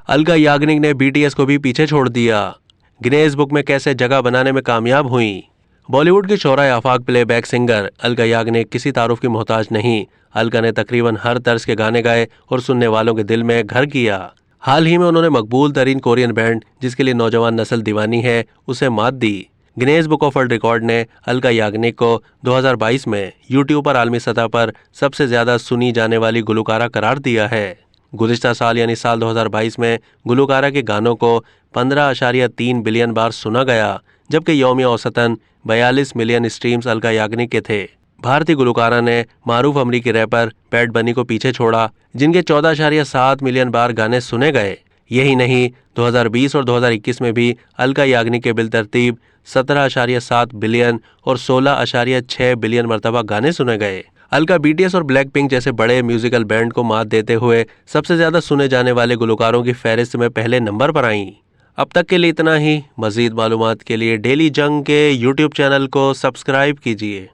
अलका याग्निक ने बीटीएस को भी पीछे छोड़ दिया। गिनेस बुक में कैसे जगह बनाने में कामयाब हुई। बॉलीवुड की शोहरा आफाक प्लेबैक सिंगर अलका याग्निक किसी तारुफ की मोहताज नहीं। अलका ने तकरीबन हर तर्ज के गाने गाए और सुनने वालों के दिल में घर किया। हाल ही में उन्होंने मकबूल तरीन कोरियन बैंड, जिसके लिए नौजवान नस्ल दीवानी है, उसे मात दी। Guinness book of world record ने अलका याग्निक को 2022 में यूट्यूब पर आलमी सतह पर सबसे ज्यादा सुनी जाने वाली गुलकारा करार दिया है। गुज़िश्ता साल यानी साल 2022 में गुलकारा के गानों को 15.3 बिलियन बार सुना गया, जबकि यौमिया औसतन 42 मिलियन स्ट्रीम्स अलका याग्निक के थे। भारतीय गुलकारा ने मारूफ अमरीकी रैपर बैड बनी को पीछे छोड़ा, जिनके 14.7 मिलियन बार गाने सुने गए। यही नहीं, 2020 और 2021 में भी अलका याग्निक के बिलतरतीब 17.7 बिलियन और 16.6 बिलियन मरतबा गाने सुने गए। अलका बीटीएस और ब्लैक पिंक जैसे बड़े म्यूजिकल बैंड को मात देते हुए सबसे ज्यादा सुने जाने वाले गुलकारों की फहरिस्त में पहले नंबर पर आईं। अब तक के लिए इतना ही। मजीद मालूमात के लिए डेली जंग के यूट्यूब चैनल को सब्सक्राइब कीजिए।